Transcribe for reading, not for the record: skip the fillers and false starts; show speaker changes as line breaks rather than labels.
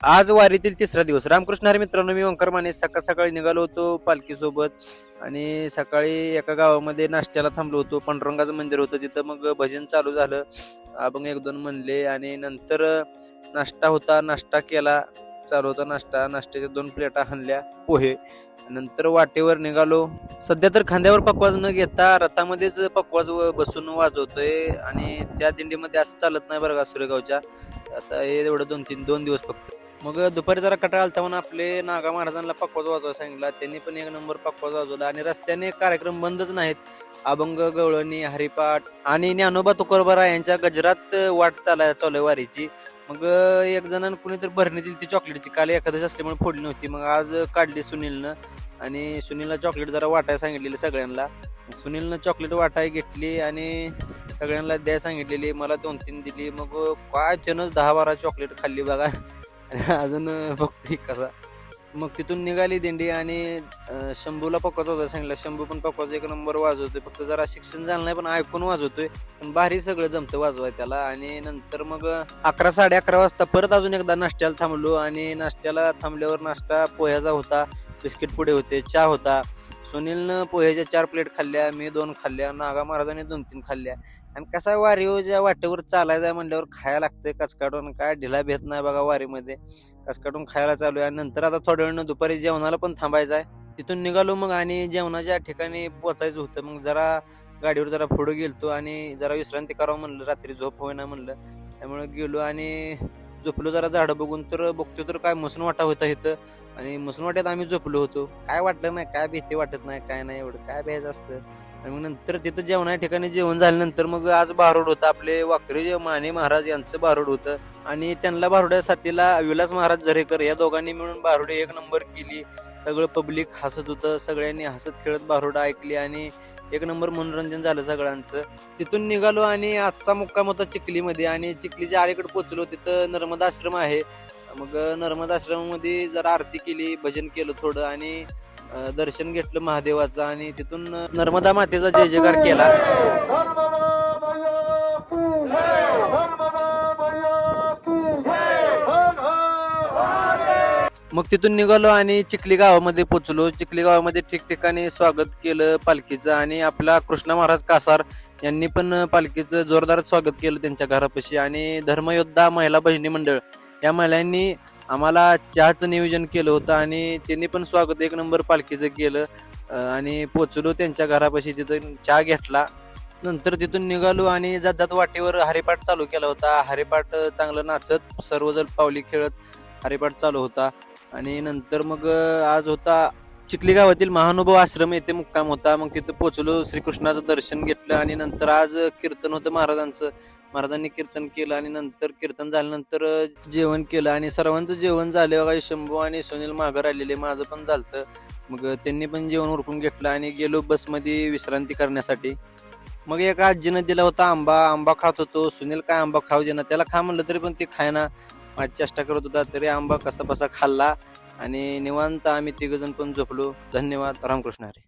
आज वारीतील तिसरा दिवस. रामकृष्ण हरी मित्रांनो, मी ओंकार माने सकाळ सकाळी निघालो होतो पालखी सोबत आणि सकाळी एका गावामध्ये नाश्त्याला थांबलो होतो. पांडुरंगाचं मंदिर होतं तिथं. मग भजन चालू झालं. अभंग एक दोन म्हणले आणि नंतर नाश्ता होता. नाश्ता केला. चालू होता नाश्ता. नाश्त्याच्या 2 प्लेटा हाणल्या पोहे. नंतर वाटेवर निघालो. सध्या तर खांद्यावर पकवाज न घेता रथामध्येच पकवाज बसून वाजवतोय आणि त्या दिंडीमध्ये असं चालत नाही बरं का सुरेगावच्या. आता हे एवढं 2 दिवस फक्त. मग दुपारी जरा कंटाळा आलता म्हणून आपले नागा महाराजांना पकवाज वाजवायला सांगितला. त्यांनी पण एक नंबर पकवाज वाजवला आणि रस्त्याने कार्यक्रम बंदच नाहीत. अभंग, गवळणी, हरिपाठ आणि ज्ञानोबा तुकोबरा यांच्या गजरात वाट चालू आहे वारीची. मग एक जणांना कुणीतरी भरणी दिली ती चॉकलेटची. काल एकादशी असल्यामुळे फोडली नव्हती. मग आज काढली सुनीलनं आणि सुनीलला चॉकलेट जरा वाटायला सांगितलेली सगळ्यांना. सुनीलनं चॉकलेट वाटाय घेतली आणि सगळ्यांना द्यायला सांगितलेली. मला 2-3 दिली. मग काय त्यानं 10-12 चॉकलेट खाल्ली बघा. अजून बघतोय कसा. मग तिथून निघाली दिंडी आणि शंभूला पकवाज वाजवायला सांगितलं. शंभू पण पकवाज एक नंबर वाजवतोय. फक्त जरा शिक्षण झालं नाही पण ऐकून वाजवतोय. पण भारी सगळं जमतं वाजवाय त्याला. आणि नंतर मग 11-11:30 वाजता परत अजून एकदा नाश्त्याला थांबलो आणि नाश्त्याला थांबल्यावर नाश्ता पोह्याचा होता, बिस्किट पुडे होते, चहा होता. सुनीलनं पोह्याच्या 4 प्लेट खाल्ल्या, मी 2 खाल्ल्या, नागा महाराजांनी 2-3 खाल्ल्या. आणि कसा वारीच्या वाटेवर चालायचं म्हणल्यावर खायला लागतंय कचकाटून. काय ढिला भेट नाही बघा वारीमध्ये. कचकाटून खायला चालू आहे. आणि नंतर आता थोड्या वेळानं दुपारी जेवणाला पण थांबायचं आहे. तिथून निघालो मग आणि जेवणाच्या ठिकाणी पोचायचं होतं. मग जरा गाडीवर जरा पुढे गेलतो आणि जरा विश्रांती करावं म्हणलं. रात्री झोप होईना म्हणलं. त्यामुळे गेलो आणि झोपलो जरा झाडं बघून. तर बघतो तर काय मसनवाटा होता इथं आणि मसनवाट्यात आम्ही झोपलो होतो. काय वाटलं नाही, काय भीती वाटत नाही, काय नाही एवढं काय भ्यायचं असतं. आणि मग नंतर तिथं जेवणाच्या ठिकाणी जेवण झाल्यानंतर मग आज भारूड होतं. आपले वाकरे माने महाराज यांचं भारूड होतं आणि त्यांना भारुड्या साथीला विलास महाराज झरेकर या दोघांनी मिळून भारुडे एक नंबर केली. सगळं पब्लिक हसत होतं. सगळ्यांनी हसत खेळत भारुड ऐकली आणि एक नंबर मनोरंजन झालं सगळ्यांचं. तिथून निघालो आणि आजचा मुक्काम होता चिखलीमध्ये आणि चिखलीच्या अलीकडे पोहोचलो. तिथं नर्मदा आश्रम आहे. मग नर्मदा आश्रमामध्ये जरा आरती केली, भजन केलं थोडं आणि दर्शन घेतलं महादेवाचं आणि तिथून नर्मदा मातेचा जय जयकार केला. मग तिथून निघालो आणि चिखली गावामध्ये पोहोचलो. चिखली गावामध्ये ठिकठिकाणी स्वागत केलं पालखीचं आणि आपला कृष्णा महाराज कासार यांनी पण पालखीचं जोरदार स्वागत केलं त्यांच्या घरापाशी. आणि धर्मयोद्धा महिला भजनी मंडळ या महिलांनी आम्हाला चहाचं नियोजन केलं होतं आणि त्यांनी पण स्वागत एक नंबर पालखीचं केलं. आणि पोचलो त्यांच्या घरापाशी. तिथं चहा घेतला. नंतर तिथून निघालो आणि जात जात वाटेवर हरिपाठ चालू केला होता. हरिपाठ चांगलं नाचत सर्वजण पावली खेळत हरिपाठ चालू होता. आणि नंतर मग आज होता चिखली गावातील महानुभाव आश्रम येथे मुक्काम होता. मग तिथं पोहोचलो, श्रीकृष्णाचं दर्शन घेतलं आणि नंतर आज कीर्तन होतं महाराजांचं. महाराजांनी कीर्तन केलं आणि नंतर कीर्तन झाल्यानंतर जेवण केलं आणि सर्वांचं जेवण झालं बघा. शंभू आणि सुनील माघार आलेले, माझं पण झालतं. मग त्यांनी पण जेवण उरकून घेतलं आणि गेलो बसमध्ये विश्रांती करण्यासाठी. मग एका आजीनं दिला होता आंबा खात होतो. सुनील काय आंबा खाऊ देना, त्याला खा म्हणलं तरी पण ते खायना. माझी चेष्टा करत होता तरी आंबा कसा बसा खाल्ला आणि निवांत आम्ही 3 जण पण झोपलो. धन्यवाद. रामकृष्ण हरी.